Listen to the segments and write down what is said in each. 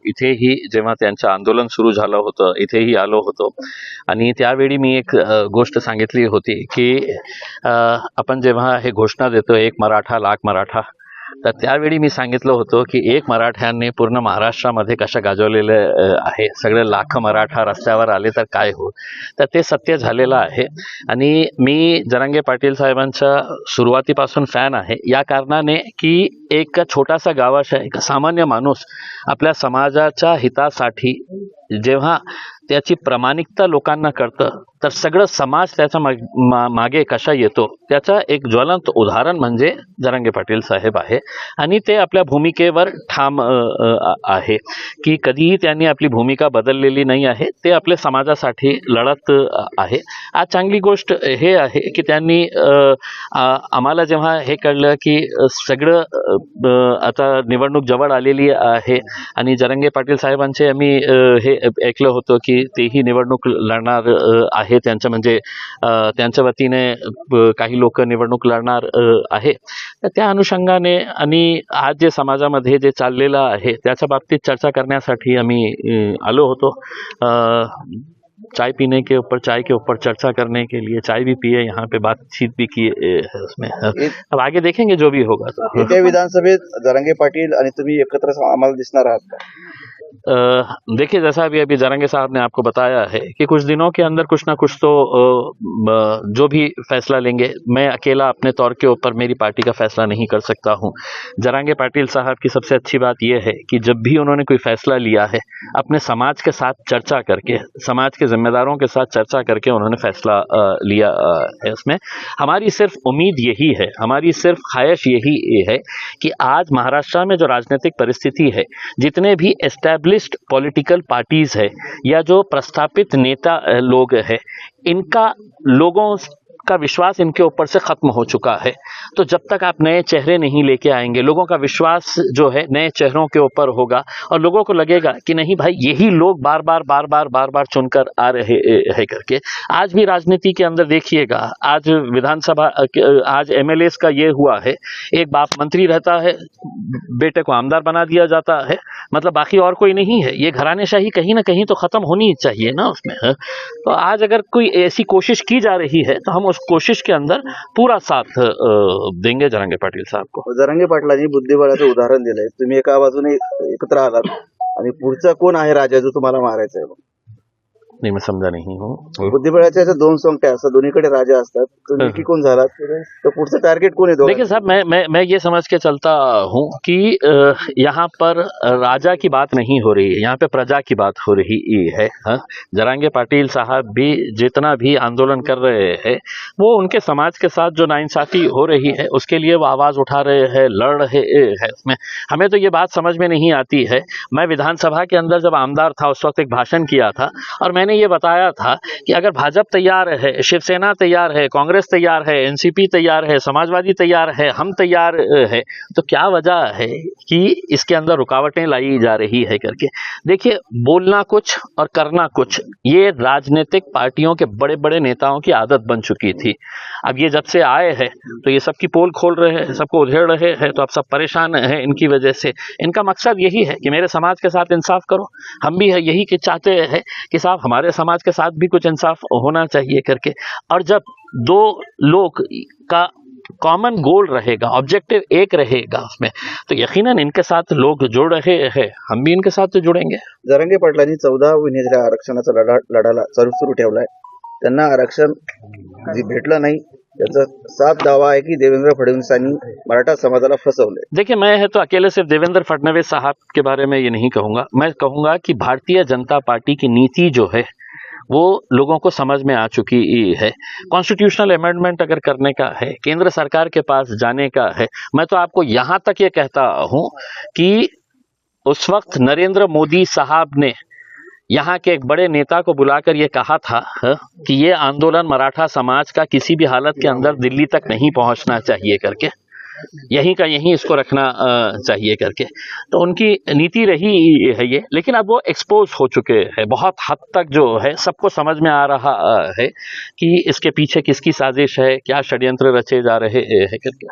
इथेही जेव्हा त्यांचं आंदोलन सुरू झालं होतं इथेही आलो होतो आणि त्यावेळी मी एक गोष्ट सांगितली होती की आपण जेव्हा हे घोषणा देतो एक मराठा लाख मराठा, तर त्यावेळी मी सांगितलं होतं की एक मराठ्यांनी पूर्ण महाराष्ट्रामध्ये कशा गाजवलेलं आहे, सगळे लाख मराठा रस्त्यावर आले तर काय हो. तर ते सत्य झालेलं आहे आणि मी जरांगे पाटील साहेबांच्या सुरुवातीपासून फॅन आहे या कारणाने की एक छोटासा गावाचा एक सामान्य माणूस आपल्या समाजाच्या हितासाठी जेव्हा त्याची प्रामाणिकता लोकांना कळतं तर सगळं समाज त्याच्या मागे कशा येतो त्याचा एक ज्वलंत उदाहरण म्हणजे जरांगे पाटील साहेब आहे आणि ते आपल्या भूमिकेवर ठाम आहे की कधीही त्यांनी आपली भूमिका बदललेली नाही आहे, ते आपल्या समाजासाठी लढत आहे. आज चांगली गोष्ट हे आहे की त्यांनी आम्हाला जेव्हा हे कळलं की सगळं आता निवडणूक जवळ आलेली आहे आणि जरांगे पाटील साहेबांचे आम्ही हे ऐकलं होतं की तेही निवडणूक लढणार आहे, त्यांचं म्हणजे त्यांच्या वतीने काही लोक निवडणूक लढणार आहे. तर त्या अनुषंगाने आणि आज जे समाजामध्ये जे चाललेलं आहे त्याच्या बाबतीत चर्चा करण्यासाठी आम्ही आलो होतो. चाय पीने के ऊपर चाय के ऊपर चर्चा करने के लिए चाय भी पिए, यहाँ पे बातचीत भी की है उसमें. अब आगे देखेंगे जो भी होगा. येत्या विधानसभेत जरांगे पाटील आणि तुम्ही एकत्र आम्हाला दिसणार आहात का? देखिए, जैसा अभी जरांगे साहब ने आपको बताया है कि कुछ दिनों के अंदर कुछ ना कुछ तो जो भी फैसला लेंगे, मैं अकेला अपने तौर के ऊपर मेरी पार्टी का फैसला नहीं कर सकता हूं. जरांगे पाटिल साहब की सबसे अच्छी बात यह है कि जब भी उन्होंने कोई फैसला लिया है अपने समाज के साथ चर्चा करके, समाज के जिम्मेदारों के साथ चर्चा करके उन्होंने फैसला लिया है. उसमें हमारी सिर्फ उम्मीद यही है, हमारी सिर्फ ख्वाहिश यही है कि आज महाराष्ट्र में जो राजनीतिक परिस्थिति है, जितने भी एस्टैब्लिश्ड पॉलिटिकल पार्टीज है या जो प्रस्थापित नेता लोग हैं, इनका लोगों का विश्वास इनके ऊपर से खत्म हो चुका है. तो जब तक आप नए चेहरे नहीं लेके आएंगे, लोगों का विश्वास जो है नए चेहरों के ऊपर होगा और लोगों को लगेगा कि नहीं भाई यही लोग बार बार चुनकर आ रहे हैं करके. आज भी राजनीति के अंदर देखिएगा, आज विधानसभा आज एमएलएस का ये हुआ है, एक बाप मंत्री रहता है, बेटे को आमदार बना दिया जाता है, मतलब बाकी और कोई नहीं है. ये घरानेशाही कहीं ना कहीं तो खत्म होनी चाहिए ना उसमें. तो आज अगर कोई ऐसी कोशिश की जा रही है तो हम उस कोशिश के अंदर पूरा साथ देंगे जरांगे पाटील साहब को. जरांगे पाटलांनी बुद्धिबळाचं उदाहरण दिलंय. तुम्ही एका बाजूने एकत्र आलात आणि पुढचा कोण आहे राजा जो तुम्हाला मारायचा आहे? नहीं, मैं समझा नहीं हूँ. बुद्धिबळाच्या दोन सोंगट्या असतात, दोन्हीकडे राजा असतात. तुम्ही की कोण झालात तर पुढचं टार्गेट कोण आहे? देखिए साहब, मैं ये समझ के चलता हूँ कि यहाँ पर राजा की बात नहीं हो रही है, यहाँ पे प्रजा की बात हो रही है. जरांगे पाटिल साहब भी जितना भी आंदोलन कर रहे हैं वो उनके समाज के साथ जो नाइंसाफी हो रही है उसके लिए वो आवाज उठा रहे हैं, लड़ रहे हैं. उसमें हमें तो ये बात समझ में नहीं आती है. मैं विधानसभा के अंदर जब आमदार था उस वक्त एक भाषण किया था और मैंने ये बताया था कि अगर भाजपा तैयार है, शिवसेना तैयार है, कांग्रेस तैयार है, एनसीपी तैयार है, समाजवादी तैयार है, हम तैयार है, तो क्या वजह है कि इसके अंदर रुकावटें लाई जा रही है करके. देखिए, बोलना कुछ और करना कुछ, ये राजनीतिक पार्टियों के बड़े बड़े नेताओं की आदत बन चुकी थी. अब ये जब से आए हैं तो ये सबकी पोल खोल रहे हैं, सबको उधेड़ रहे हैं, तो अब सब परेशान हैं इनकी वजह से. इनका मकसद यही है कि मेरे समाज के साथ इंसाफ करो, हम भी यही कि चाहते हैं कि साहब हमारे समाज के साथ भी कुछ इंसाफ होना चाहिए करके. और जब दो लोग का कॉमन गोल रहेगा, ऑब्जेक्टिव एक रहेगा उसमें, तो यकीनन इनके साथ लोग जुड़ रहे हैं, हम भी इनके साथ जुड़ेंगे. जरांगे पाटलांनी 14 विनेच्या आरक्षणाचा लढाला सुरू ठेवलाय. त्यांना आरक्षण जे भेटलं नाही त्याचा साफ दावा आहे की देवेंद्र फडणवीसांनी मराठा समाजाला फसवलंय. देखिए, मैं है तो अकेले सिर्फ देवेंद्र फडणवीस साहब के बारे में ये नहीं कहूंगा. मैं कहूंगा कि भारतीय जनता पार्टी की नीति जो है वो लोगों को समझ में आ चुकी है. कॉन्स्टिट्यूशनल अमेंडमेंट अगर करने का है, केंद्र सरकार के पास जाने का है, मैं तो आपको यहां तक ये कहता हूं कि उस वक्त नरेंद्र मोदी साहब ने यहाँ के एक बड़े नेता को बुलाकर ये कहा था कि ये आंदोलन मराठा समाज का किसी भी हालत के अंदर दिल्ली तक नहीं पहुंचना चाहिए करके, यहीं का यहीं इसको रखना चाहिए करके. तो उनकी नीति रही है ये, लेकिन अब वो एक्सपोज हो चुके हैं बहुत हद तक. जो है सबको समझ में आ रहा है कि इसके पीछे किसकी साजिश है, क्या षड्यंत्र रचे जा रहे हैं करके.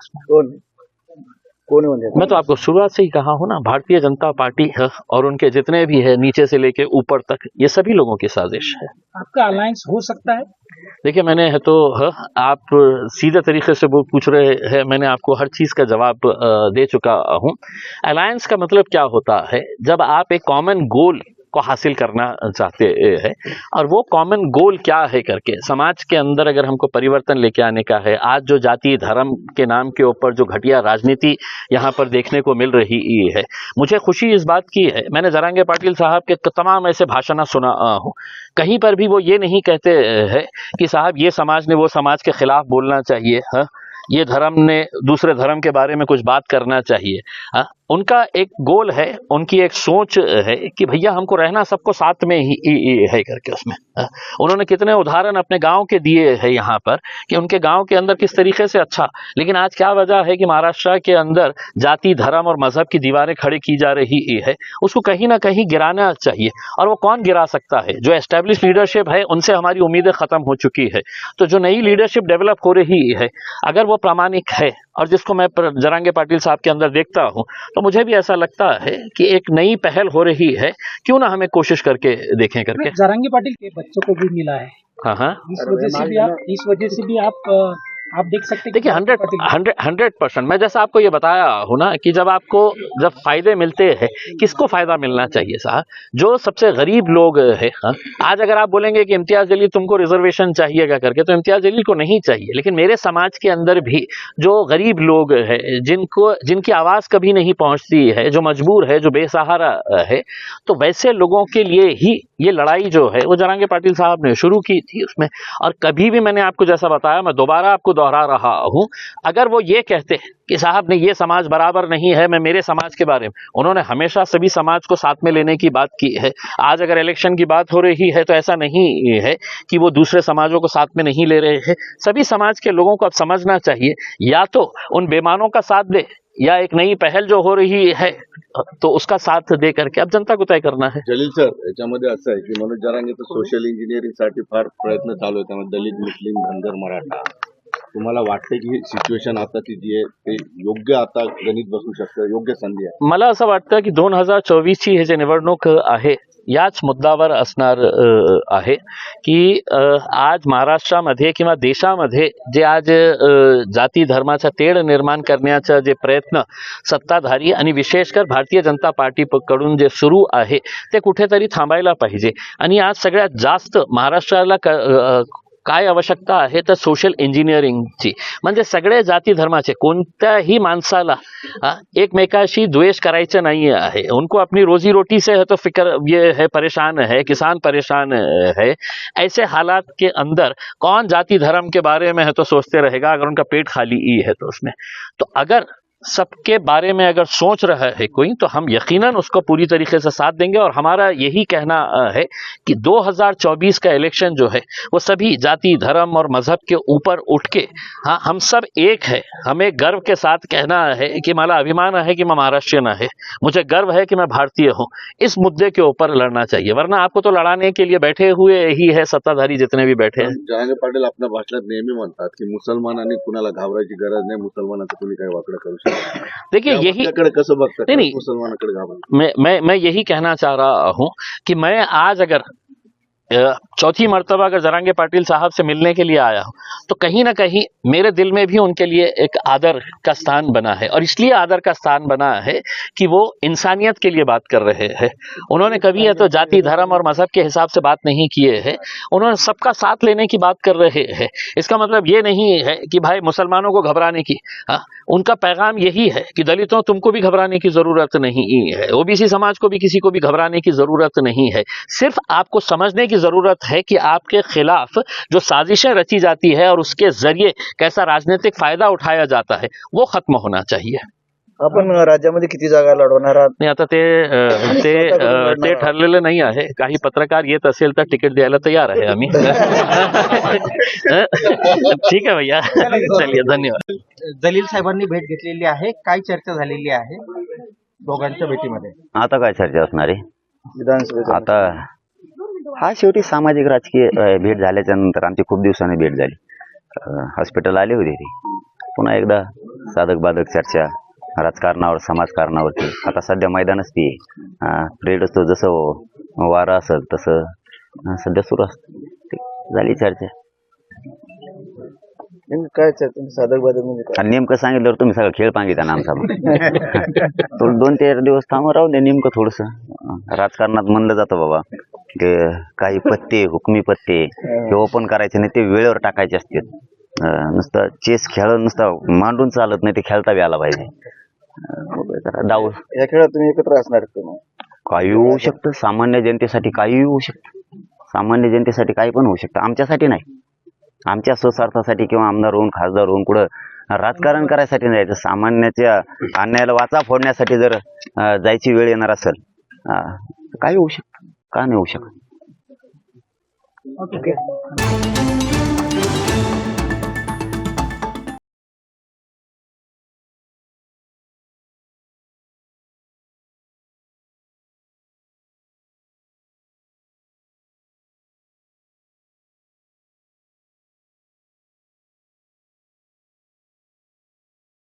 कोण म्हणजे मैं तो आपको शुरुआत से ही कहा हूं ना, भारतीय जनता पार्टी है और उनके जितने भी है नीचे से लेके ऊपर तक, ये सभी लोगों की साजिश है। आपका अलायंस हो सकता है? देखिए मैंने है तो आप सीधे तरीके से वो पूछ रहे हैं, मैंने आपको हर चीज का जवाब दे चुका हूं। अलायंस का मतलब क्या होता है, जब आप एक कॉमन गोल को हासिल करना चाहते हैं, और वो कॉमन गोल क्या है करके समाज के अंदर अगर हमको परिवर्तन लेके आने का है। आज जो जाति धर्म के नाम के ऊपर जो घटिया राजनीति यहाँ पर देखने को मिल रही है, मुझे खुशी इस बात की है, मैंने जरांगे पाटिल साहब के तमाम ऐसे भाषण सुना हूँ, कहीं पर भी वो ये नहीं कहते हैं कि साहब ये समाज ने वो समाज के खिलाफ बोलना चाहिए, हाँ ये धर्म ने दूसरे धर्म के बारे में कुछ बात करना चाहिए। हाँ उनका एक गोल है, उनकी एक सोच है कि भैया हमको रहना सबको साथ में ही है करके उसमें। उन्होंने कितने उदाहरण अपने गांव के दिए हैं यहाँ पर कि उनके गांव के अंदर किस तरीके से अच्छा, लेकिन आज क्या वजह है कि महाराष्ट्र के अंदर जाति धर्म और मजहब की दीवारें खड़ी की जा रही है, उसको कहीं ना कहीं गिराना चाहिए। और वो कौन गिरा सकता है? जो एस्टेब्लिश लीडरशिप है उनसे हमारी उम्मीदें खत्म हो चुकी है, तो जो नई लीडरशिप डेवलप हो रही है अगर वो प्रामाणिक है और जिसको मैं जरांगे पाटिल साहब के अंदर देखता हूं, तो मुझे भी ऐसा लगता है कि एक नई पहल हो रही है, क्यों ना हमें कोशिश करके देखें करके। जरांगे पाटिल के बच्चों को भी मिला है, हाँ हाँ, इस वजह से भी आप देख सकते हैं। देखिए 100% मैं जैसा आपको ये बताया हूं ना कि जब फायदे मिलते हैं, किसको फायदा मिलना चाहिए साहब? जो सबसे गरीब लोग है। हाँ? आज अगर आप बोलेंगे कि इम्तियाज जलील तुमको रिजर्वेशन चाहिएगा करके, तो इम्तियाज जलील को नहीं चाहिए, लेकिन मेरे समाज के अंदर भी जो गरीब लोग है, जिनकी आवाज कभी नहीं पहुंचती है, जो मजबूर है, जो बेसहारा है, तो वैसे लोगों के लिए ही ये लड़ाई जो है वो जरांगे पाटिल साहब ने शुरू की थी उसमें। और कभी भी मैंने आपको जैसा बताया, मैं दोबारा आपको दोहरा रहा हूं, अगर वो ये कहते कि साहब ने ये समाज बराबर नहीं है, मैं मेरे समाज के बारे में, उन्होंने हमेशा सभी समाज को साथ में लेने की बात की है। आज अगर इलेक्शन की बात हो रही है तो ऐसा नहीं है कि वो दूसरे समाजों को साथ में नहीं ले रहे हैं। सभी समाज के लोगों को अब समझना चाहिए, या तो उन बेमानों का साथ दे, या एक नई पहल जो हो रही है तो उसका साथ दे करके अब जनता को तय करना है। जलील सर, याच्यामध्ये असं आहे की मनोज जरांगे तर सोशल इंजिनिअरिंग साठी फार प्रयत्न चालू आहे, त्यामध्ये दलित मुस्लिम धनगर मराठा, तुम्हाला वाटतं की ही सिच्युएशन आताची जी आहे ते योग्य आता गणित बसू शकतं, योग्य संधी आहे? मला असं वाटतं की 2024ची हे जे निवडणूक आहे याच मुद्द्यावर असणार आहे की आज महाराष्ट्रामध्ये किंवा देशामध्ये जे आज जाती धर्माचा तेढ निर्माण करण्याचा जे प्रयत्न सत्ताधारी आणि विशेषकर भारतीय जनता पार्टी कडून जे सुरू आहे ते कुठेतरी थांबायला पाहिजे। आणि आज सगळ्यात जास्त महाराष्ट्राला काय आवश्यकता आहे तर सोशल इंजिनिअरिंगची, म्हणजे सगळे जाती धर्माचे कोणत्याही माणसाला एकमेकाशी द्वेष करायचं नाही आहे। उनको अपनी रोजी रोटी से है तो फिक्र ये है, परेशान है, किसान परेशान है। ऐसे हालात के अंदर कौन जाति धर्म के बारे में है तो सोचते रहेगा अगर उनका पेट खाली ही है तो उसमें। तो अगर सबके बारे में अगर सोच रहा है कोई, तो हम यकीनन उसको पूरी तरीके से साथ देंगे। और हमारा यही कहना है कि 2024 का इलेक्शन जो है वो सभी जाति धर्म और मजहब के ऊपर उठ के, हाँ हम सब एक है। हमें गर्व के साथ कहना है कि मला अभिमान है कि मैं महाराष्ट्रीयन है, मुझे गर्व है कि मैं भारतीय हूँ। इस मुद्दे के ऊपर लड़ना चाहिए, वरना आपको तो लड़ाने के लिए बैठे हुए ही है सत्ताधारी जितने भी बैठे हैं। जरांगे पाटील आपल्या भाषणात नेहमी म्हणतात की मुसलमानांनी कुणाला घाबरायची गरज नाही, मुसलमानाचं कुणी काही वाकडं करू शकत नाही। देखिए यही कसं बघतात नहीं, मुसलमानाकडे घाबरतात? मैं यही कहना चाह रहा हूं कि मैं आज अगर चौथी मर्तबा अगर जरांगे पाटिल साहब से मिलने के लिए आया हूं, तो कहीं ना कहीं मेरे दिल में भी उनके लिए एक आदर का स्थान बना है। और इसलिए आदर का स्थान बना है कि वो इंसानियत के लिए बात कर रहे हैं। उन्होंने कभी है तो जाति धर्म और मजहब के हिसाब से बात नहीं किए हैं, उन्होंने सबका साथ लेने की बात कर रहे हैं। इसका मतलब ये नहीं है कि भाई मुसलमानों को घबराने की, उनका पैगाम यही है कि दलितों तुमको भी घबराने की जरूरत नहीं है, ओबीसी समाज को भी किसी को भी घबराने की जरूरत नहीं है। सिर्फ आपको समझने की जरूरत है कि आपके खिलाफ जो साजिशें रची जाती है और उसके जरिए कैसा राजनीतिक फायदा उठाया जाता है वो खत्म होना चाहिए। आपण राज्यामध्ये किती जागा लढवणार आहात? नाही आता ते ठरलेलं नाही आहे। काही पत्रकार येत असेल तर तिकीट द्यायला तयार आहे आम्ही। ठीक आहे भैया, चलिए धन्यवाद। जलील साहेबांनी भेट घेतलेली आहे, काय चर्चा झालेली आहे दोघांच्या भेटीमध्ये? आता काय चर्चा असणार आहे? विधानसभेचा आता हा शेवटी सामाजिक राजकीय भेट झाल्याच्या नंतर आमची खूप दिवसांनी भेट झाली। हॉस्पिटल आली होती ती, पुन्हा एकदा साधक बाधक चर्चा, राजकारणावर समाजकारणावरती. आता सध्या मैदानच ती पिरियड असतो, जसं वारं असेल तसं सध्या सुरू असतं. ते झाली चर्चा. नेमकं काय चर्चा साधक बाधक म्हणजे काय? आणि नेमकं सांगितल्यावर तुम्ही सगळं खेळ पांगिता ना आमचा. थोडं 2-4 दिवस थांबा राहू दे. नेमकं थोडस राजकारणात म्हणलं जातं बाबा ते काही पत्ते, हुकमी पत्ते हे ओपन करायचे नाही, ते वेळेवर टाकायचे असते. नुसतं चेस खेळ नुसतं मांडून चालत नाही, ते खेळता बी आला पाहिजे. डाव या खेळात तुम्ही एकत्र असणार का मग? काही होऊ शकतं. सामान्य जनतेसाठी काही होऊ शकतं. सामान्य जनतेसाठी काही पण होऊ शकतं. आमच्यासाठी नाही. आमच्या स्वस्वार्थासाठी किंवा आमदार होऊन खासदार होऊन कुठं राजकारण करायसाठी नाही, तर सामान्याच्या अन्यायाला वाचा फोडण्यासाठी जर जायची वेळ येणार असेल काही होऊ शकतं. का नाही होऊ शकत? ओके.